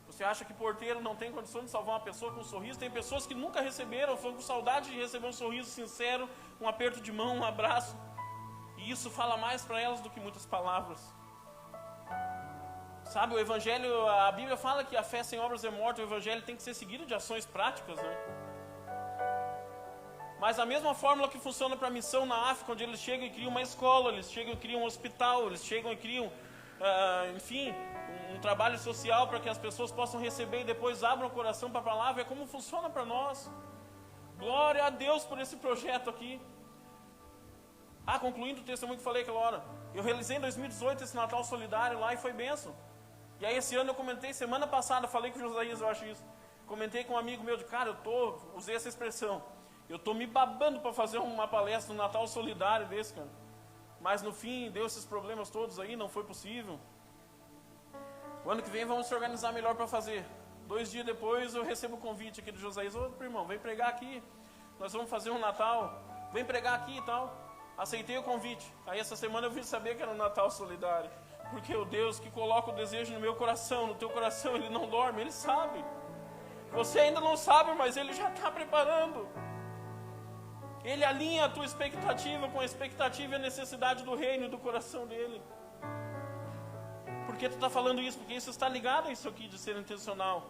Você acha que porteiro não tem condição de salvar uma pessoa com um sorriso? Tem pessoas que nunca receberam, foram com saudade de receber um sorriso sincero, um aperto de mão, um abraço. E isso fala mais para elas do que muitas palavras. Sabe, o Evangelho, a Bíblia fala que a fé sem obras é morta. O Evangelho tem que ser seguido de ações práticas, né? Mas a mesma fórmula que funciona para a missão na África, onde eles chegam e criam uma escola, eles chegam e criam um hospital, eles chegam e criam, enfim, um trabalho social para que as pessoas possam receber e depois abram o coração para a palavra, é como funciona para nós. Glória a Deus por esse projeto aqui. Concluindo o testemunho que falei aquela hora, eu realizei em 2018 esse Natal Solidário lá e foi bênção. E aí esse ano eu comentei, semana passada, falei com o Josias, eu acho isso, comentei com um amigo meu, cara, usei essa expressão, eu estou me babando para fazer uma palestra no Natal Solidário desse, cara. Mas no fim, deu esses problemas todos aí, não foi possível. O ano que vem vamos se organizar melhor para fazer. 2 dias depois eu recebo o convite aqui do Josias: ô irmão, vem pregar aqui, nós vamos fazer um Natal, vem pregar aqui e tal. Aceitei o convite. Aí essa semana eu vim saber que era um Natal Solidário. Porque o Deus que coloca o desejo no meu coração, no teu coração, Ele não dorme, Ele sabe. Você ainda não sabe, mas Ele já está preparando. Ele alinha a tua expectativa com a expectativa e a necessidade do reino e do coração dEle. Por que tu está falando isso? Porque isso está ligado a isso aqui de ser intencional.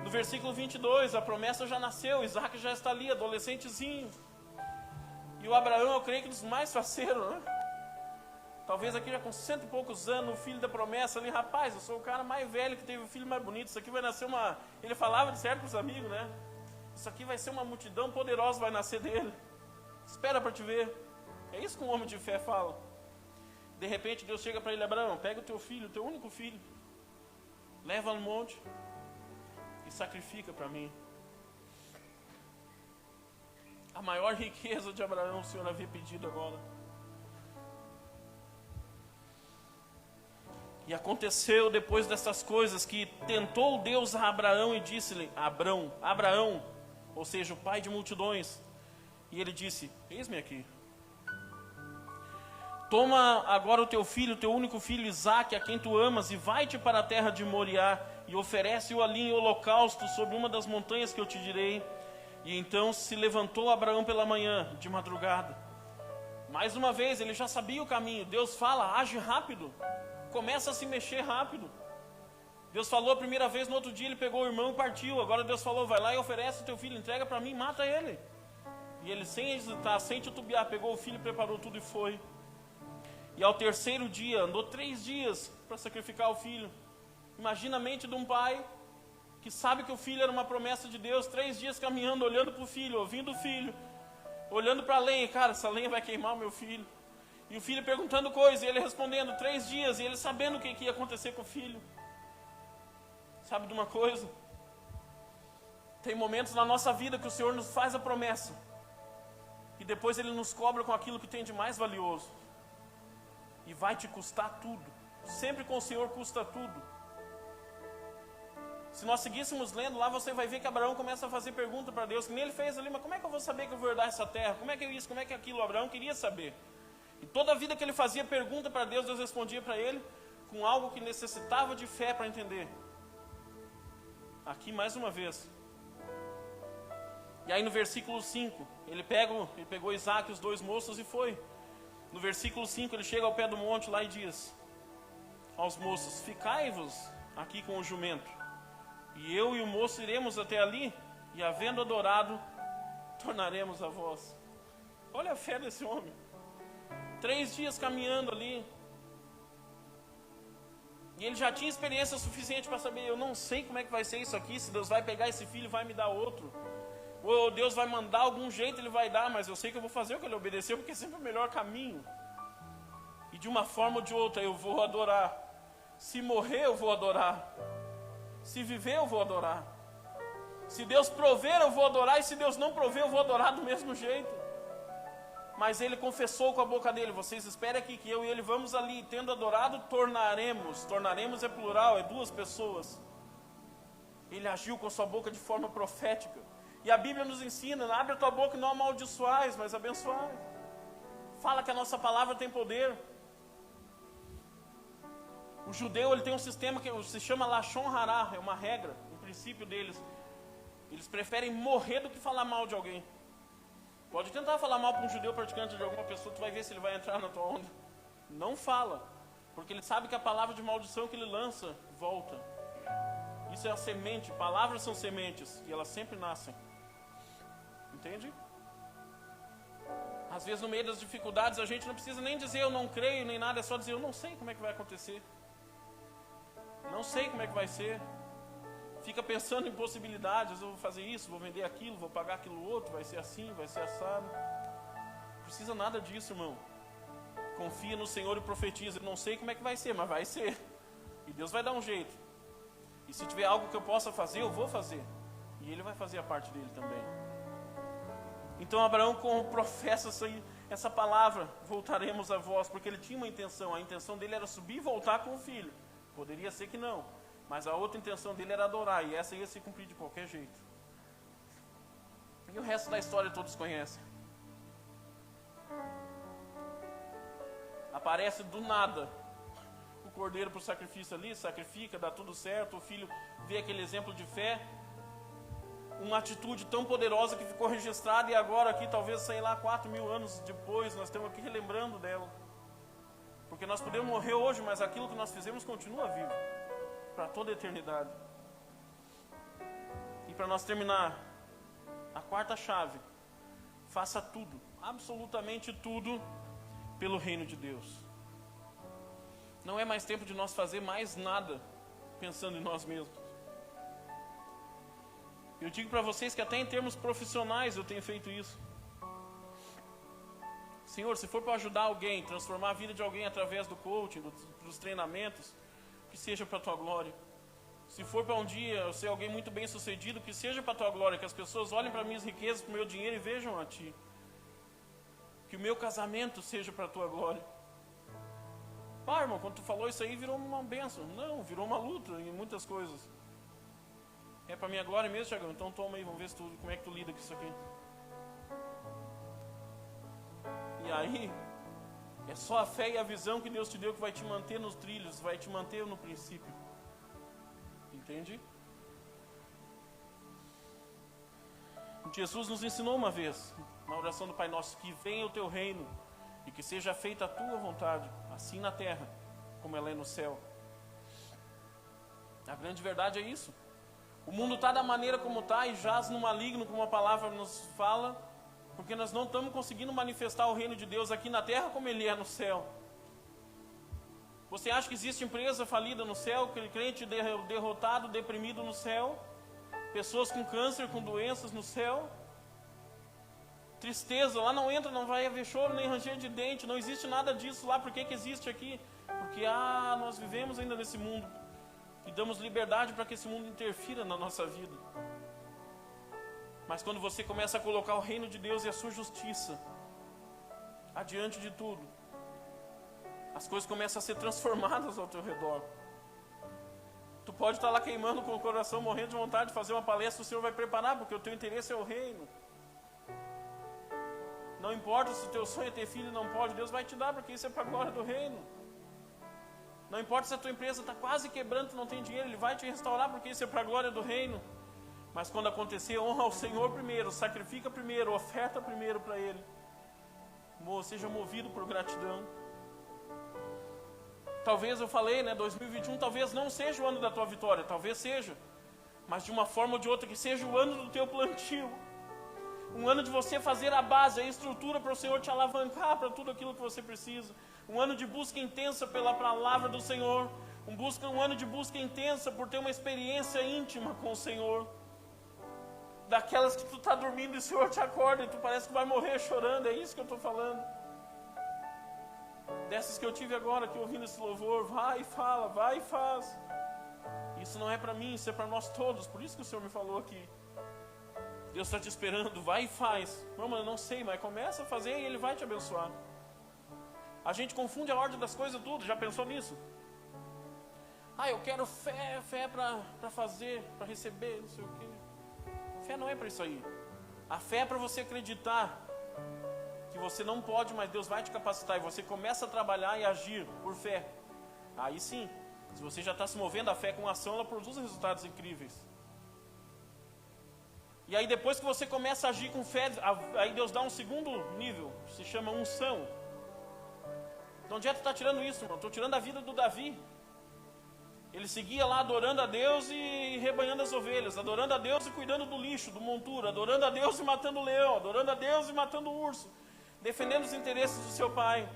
No versículo 22, a promessa já nasceu, Isaac já está ali, adolescentezinho. E o Abraão, eu creio que dos mais faceiros, né? Talvez aqui já com 100 e poucos anos, o filho da promessa ali: rapaz, eu sou o cara mais velho que teve o filho mais bonito, isso aqui vai nascer uma... Ele falava de certo com os amigos, né? Isso aqui vai ser uma multidão poderosa, vai nascer dele. Espera para te ver. É isso que um homem de fé fala. De repente Deus chega para ele: Abraão, pega o teu filho, o teu único filho, leva no monte e sacrifica para mim. A maior riqueza de Abraão o Senhor havia pedido agora. E aconteceu depois dessas coisas que tentou Deus a Abraão e disse-lhe: Abraão, ou seja, o pai de multidões. E ele disse: eis-me aqui. Toma agora o teu filho, o teu único filho Isaque, a quem tu amas, e vai-te para a terra de Moriá, e oferece-o ali em holocausto sobre uma das montanhas que eu te direi. E então se levantou Abraão pela manhã, de madrugada. Mais uma vez, ele já sabia o caminho. Deus fala: age rápido. Começa a se mexer rápido. Deus falou a primeira vez, no outro dia ele pegou o irmão e partiu. Agora Deus falou: vai lá e oferece o teu filho, entrega para mim, mata ele. E ele, sem hesitar, sem titubear, pegou o filho, preparou tudo e foi. E ao terceiro dia, andou 3 dias para sacrificar o filho. Imagina a mente de um pai que sabe que o filho era uma promessa de Deus. 3 dias caminhando, olhando para o filho, ouvindo o filho, olhando para a lenha: cara, essa lenha vai queimar o meu filho. E o filho perguntando coisas, e ele respondendo. 3 dias, e ele sabendo o que ia acontecer com o filho. Sabe de uma coisa? Tem momentos na nossa vida que o Senhor nos faz a promessa, e depois Ele nos cobra com aquilo que tem de mais valioso. E vai te custar tudo. Sempre com o Senhor custa tudo. Se nós seguíssemos lendo lá, você vai ver que Abraão começa a fazer pergunta para Deus, que nem ele fez ali, mas como é que eu vou saber que eu vou herdar essa terra? Como é que é isso? Como é que é aquilo? Abraão queria saber. E toda a vida que ele fazia pergunta para Deus, Deus respondia para ele com algo que necessitava de fé para entender. Aqui mais uma vez. E aí no versículo 5, ele pegou Isaac e os 2 moços e foi. No versículo 5 ele chega ao pé do monte lá e diz aos moços: ficai-vos aqui com o jumento, e eu e o moço iremos até ali, e havendo adorado, tornaremos a vós. Olha a fé desse homem. 3 dias caminhando ali, e ele já tinha experiência suficiente para saber: eu não sei como é que vai ser isso aqui, se Deus vai pegar esse filho e vai me dar outro, ou Deus vai mandar algum jeito, ele vai dar, mas eu sei que eu vou fazer o que ele obedeceu, porque é sempre o melhor caminho. E de uma forma ou de outra eu vou adorar. Se morrer eu vou adorar. Se viver eu vou adorar. Se Deus prover eu vou adorar, e se Deus não prover eu vou adorar do mesmo jeito. Mas ele confessou com a boca dele: vocês esperem aqui que eu e ele vamos ali, tendo adorado, tornaremos. Tornaremos é plural, é 2 pessoas. Ele agiu com a sua boca de forma profética. E a Bíblia nos ensina: abre a tua boca e não amaldiçoais, mas abençoais. Fala que a nossa palavra tem poder. O judeu, ele tem um sistema que se chama Lashon Hará, é uma regra, um princípio deles. Eles preferem morrer do que falar mal de alguém. Pode tentar falar mal para um judeu praticante de alguma pessoa, tu vai ver se ele vai entrar na tua onda. Não fala, porque ele sabe que a palavra de maldição que ele lança, volta. Isso é a semente, palavras são sementes, e elas sempre nascem. Entende? Às vezes no meio das dificuldades a gente não precisa nem dizer eu não creio, nem nada, é só dizer eu não sei como é que vai acontecer. Não sei como é que vai ser. Fica pensando em possibilidades: eu vou fazer isso, vou vender aquilo, vou pagar aquilo outro, vai ser assim, vai ser assado. Não precisa nada disso, irmão. Confia no Senhor e profetiza. Eu não sei como é que vai ser, mas vai ser. E Deus vai dar um jeito. E se tiver algo que eu possa fazer, eu vou fazer. E Ele vai fazer a parte dele também. Então Abraão professa essa palavra: voltaremos a vós, porque ele tinha uma intenção. A intenção dele era subir e voltar com o filho. Poderia ser que não, mas a outra intenção dele era adorar, e essa ia se cumprir de qualquer jeito. E o resto da história todos conhecem. Aparece do nada o cordeiro para o sacrifício ali, sacrifica, dá tudo certo, o filho vê aquele exemplo de fé, uma atitude tão poderosa que ficou registrada, e agora aqui, talvez, sei lá, 4.000 anos depois, nós estamos aqui relembrando dela. Porque nós podemos morrer hoje, mas aquilo que nós fizemos continua vivo para toda a eternidade. E para nós terminar, a 4ª chave: faça tudo, absolutamente tudo, pelo reino de Deus. Não é mais tempo de nós fazer mais nada pensando em nós mesmos. Eu digo para vocês que até em termos profissionais eu tenho feito isso. Senhor, se for para ajudar alguém, transformar a vida de alguém através do coaching, dos treinamentos, que seja para a tua glória. Se for para um dia eu ser alguém muito bem sucedido, que seja para a tua glória, que as pessoas olhem para minhas riquezas, para o meu dinheiro e vejam a ti. Que o meu casamento seja para a tua glória. Pá, irmão, quando tu falou isso aí virou uma bênção. Não, virou uma luta em muitas coisas. É para minha glória mesmo, Thiagão? Então toma aí, vamos ver como é que tu lida com isso aqui. E aí, é só a fé e a visão que Deus te deu que vai te manter nos trilhos, vai te manter no princípio. Entende? Jesus nos ensinou uma vez, na oração do Pai Nosso, que venha o teu reino e que seja feita a tua vontade, assim na terra, como ela é no céu. A grande verdade é isso. O mundo está da maneira como está e jaz no maligno, como a palavra nos fala, porque nós não estamos conseguindo manifestar o reino de Deus aqui na terra como ele é no céu. Você acha que existe empresa falida no céu, crente derrotado, deprimido no céu, pessoas com câncer, com doenças no céu? Tristeza, lá não entra, não vai haver choro nem ranger de dente, não existe nada disso lá. Por que existe aqui? Porque nós vivemos ainda nesse mundo e damos liberdade para que esse mundo interfira na nossa vida. Mas quando você começa a colocar o reino de Deus e a sua justiça adiante de tudo, as coisas começam a ser transformadas ao teu redor. Tu pode estar lá queimando com o coração, morrendo de vontade de fazer uma palestra, o Senhor vai preparar, porque o teu interesse é o reino. Não importa se o teu sonho é ter filho, não pode, Deus vai te dar, porque isso é para a glória do reino. Não importa se a tua empresa está quase quebrando, tu não tem dinheiro, Ele vai te restaurar, porque isso é para a glória do reino. Mas quando acontecer, honra ao Senhor primeiro, sacrifica primeiro, oferta primeiro para Ele. Seja movido por gratidão. Talvez eu falei, 2021 talvez não seja o ano da tua vitória, talvez seja. Mas de uma forma ou de outra, que seja o ano do teu plantio. Um ano de você fazer a base, a estrutura para o Senhor te alavancar para tudo aquilo que você precisa. Um ano de busca intensa pela palavra do Senhor. Um ano de busca intensa por ter uma experiência íntima com o Senhor. Daquelas que tu está dormindo e o Senhor te acorda e tu parece que vai morrer chorando, é isso que eu estou falando. Dessas que eu tive agora, que ouvindo esse louvor, vai e fala, vai e faz. Isso não é para mim, isso é para nós todos, por isso que o Senhor me falou aqui. Deus está te esperando, vai e faz. Não, mas eu não sei, mas começa a fazer e Ele vai te abençoar. A gente confunde a ordem das coisas tudo, já pensou nisso? Eu quero fé para fazer, para receber, não sei o quê. Fé não é para isso aí. A fé é para você acreditar que você não pode, mas Deus vai te capacitar. E você começa a trabalhar e agir por fé. Aí sim, se você já está se movendo, a fé com ação, ela produz resultados incríveis. E aí depois que você começa a agir com fé, aí Deus dá um segundo nível, se chama unção. Então onde é que tu está tirando isso, irmão? Estou tirando a vida do Davi. Ele seguia lá adorando a Deus e rebanhando as ovelhas, adorando a Deus e cuidando do lixo, do monturo, adorando a Deus e matando o leão, adorando a Deus e matando o urso, defendendo os interesses do seu pai,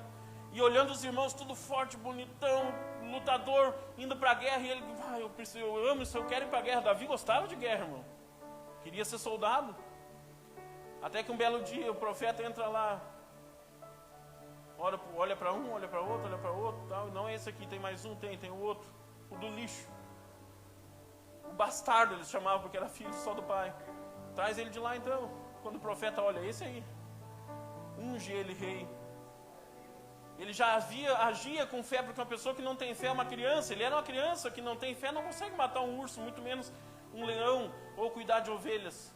e olhando os irmãos tudo forte, bonitão, lutador, indo para a guerra, e ele, eu amo isso, eu quero ir para a guerra. Davi gostava de guerra, irmão, queria ser soldado, até que um belo dia o profeta entra lá, olha para um, olha para outro, tal. Não é esse aqui, tem mais um, tem o outro. O do lixo, o bastardo eles chamavam, porque era filho só do pai. Traz ele de lá então. Quando o profeta olha, esse aí, unge ele rei. Ele já agia com fé, porque uma pessoa que não tem fé é uma criança. Ele era uma criança que não tem fé, não consegue matar um urso, muito menos um leão, ou cuidar de ovelhas.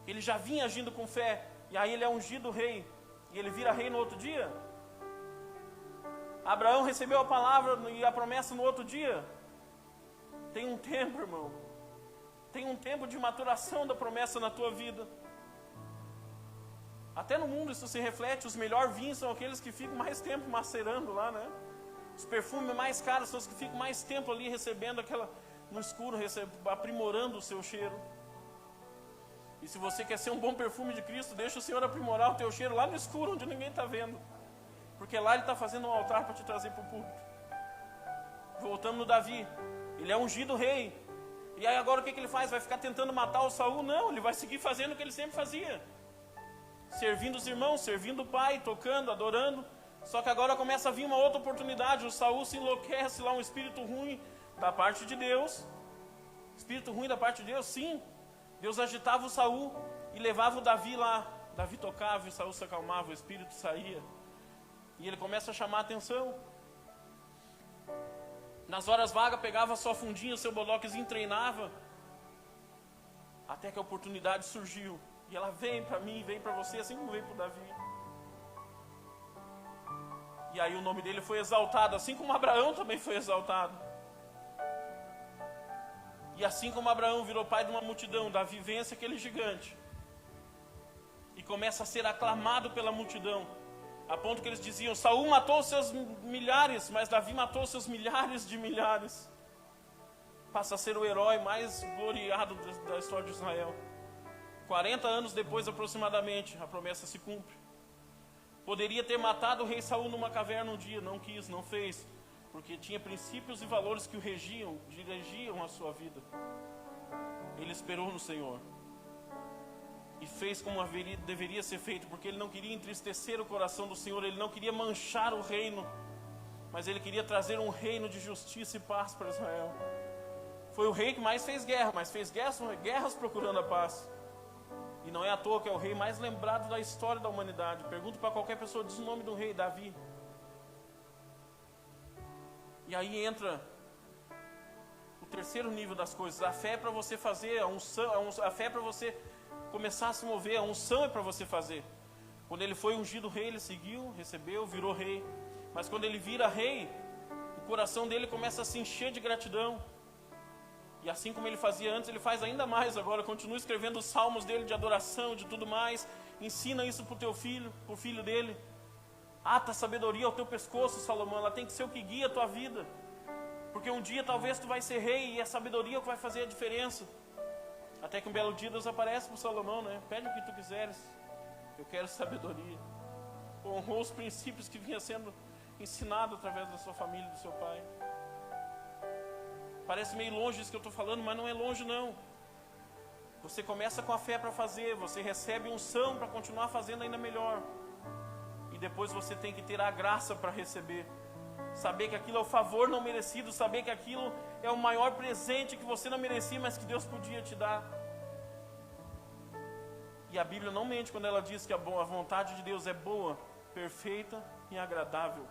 Ele já vinha agindo com fé, e aí ele é ungido rei, e ele vira rei no outro dia. Abraão recebeu a palavra e a promessa no outro dia. Tem um tempo, irmão. Tem um tempo de maturação da promessa na tua vida. Até no mundo isso se reflete. Os melhores vinhos são aqueles que ficam mais tempo macerando lá, né? Os perfumes mais caros são os que ficam mais tempo ali recebendo aquela, no escuro, aprimorando o seu cheiro. E se você quer ser um bom perfume de Cristo, deixa o Senhor aprimorar o teu cheiro lá no escuro, onde ninguém está vendo. Porque lá Ele está fazendo um altar para te trazer para o púlpito. Voltamos no Davi. Ele é ungido rei. E aí agora o que ele faz? Vai ficar tentando matar o Saul? Não, ele vai seguir fazendo o que ele sempre fazia. Servindo os irmãos, servindo o pai, tocando, adorando. Só que agora começa a vir uma outra oportunidade. O Saul se enlouquece lá, um espírito ruim da parte de Deus. Espírito ruim da parte de Deus, sim. Deus agitava o Saul e levava o Davi lá. Davi tocava e Saul se acalmava, o espírito saía. E ele começa a chamar a atenção. Nas horas vagas pegava sua fundinha, seu bodoquezinho, treinava. Até que a oportunidade surgiu. E ela vem para mim, vem para você, assim como veio para o Davi. E aí o nome dele foi exaltado, assim como Abraão também foi exaltado. E assim como Abraão virou pai de uma multidão, Davi vence aquele gigante. E começa a ser aclamado pela multidão. A ponto que eles diziam, Saul matou seus milhares, mas Davi matou seus milhares de milhares. Passa a ser o herói mais gloriado da história de Israel. 40 anos depois aproximadamente, a promessa se cumpre. Poderia ter matado o rei Saul numa caverna um dia, não quis, não fez. Porque tinha princípios e valores que o regiam, dirigiam a sua vida. Ele esperou no Senhor. E fez como deveria ser feito, porque ele não queria entristecer o coração do Senhor, ele não queria manchar o reino, mas ele queria trazer um reino de justiça e paz para Israel. Foi o rei que mais fez guerra, mas fez guerras procurando a paz. E não é à toa que é o rei mais lembrado da história da humanidade. Pergunto para qualquer pessoa, diz o nome do rei, Davi. E aí entra o terceiro nível das coisas. A fé é para você fazer, a fé é para você começar a se mover, a unção é para você fazer. Quando ele foi ungido rei, ele seguiu, recebeu, virou rei. Mas quando ele vira rei, o coração dele começa a se encher de gratidão. E assim como ele fazia antes, ele faz ainda mais agora. Continua escrevendo os salmos dele de adoração, de tudo mais. Ensina isso para o teu filho, para o filho dele. Ata a sabedoria ao teu pescoço, Salomão. Ela tem que ser o que guia a tua vida. Porque um dia talvez tu vai ser rei e a sabedoria é o que vai fazer a diferença. Até que um belo dia Deus aparece para o Salomão, né? Pede o que tu quiseres. Eu quero sabedoria. Honrou os princípios que vinha sendo ensinado através da sua família, do seu pai. Parece meio longe isso que eu estou falando, mas não é longe não. Você começa com a fé para fazer, você recebe unção para continuar fazendo ainda melhor. E depois você tem que ter a graça para receber. Saber que aquilo é o favor não merecido, saber que aquilo é o maior presente que você não merecia, mas que Deus podia te dar. E a Bíblia não mente quando ela diz que a vontade de Deus é boa, perfeita e agradável.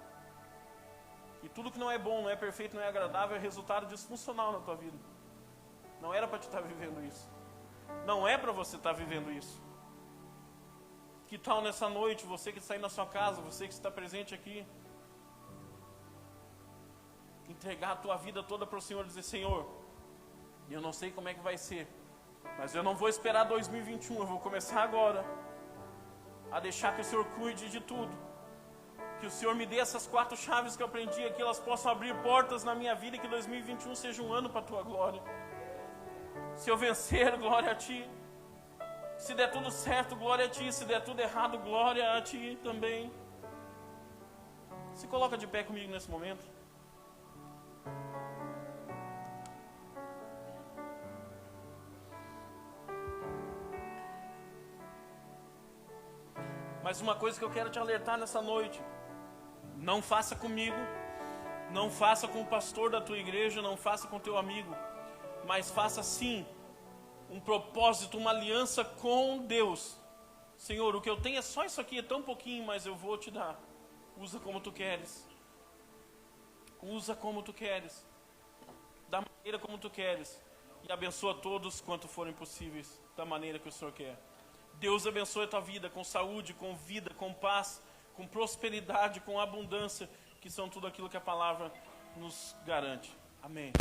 E tudo que não é bom, não é perfeito, não é agradável, é resultado disfuncional na tua vida. Não era para te estar vivendo isso. Não é para você estar vivendo isso. Que tal nessa noite, você que está aí na sua casa, você que está presente aqui, entregar a tua vida toda para o Senhor e dizer: Senhor, eu não sei como é que vai ser, mas eu não vou esperar 2021, eu vou começar agora a deixar que o Senhor cuide de tudo. Que o Senhor me dê essas 4 chaves que eu aprendi aqui, elas possam abrir portas na minha vida e que 2021 seja um ano para a tua glória. Se eu vencer, glória a Ti. Se der tudo certo, glória a Ti. Se der tudo errado, glória a Ti também. Se coloca de pé comigo nesse momento. Mas uma coisa que eu quero te alertar nessa noite: não faça comigo, não faça com o pastor da tua igreja, não faça com o teu amigo, mas faça sim um propósito, uma aliança com Deus. Senhor, o que eu tenho é só isso aqui, é tão pouquinho, mas eu vou te dar. Usa como tu queres. Usa como tu queres. Da maneira como tu queres. E abençoa todos quanto forem possíveis, da maneira que o Senhor quer. Deus abençoe a tua vida com saúde, com vida, com paz, com prosperidade, com abundância, que são tudo aquilo que a palavra nos garante. Amém.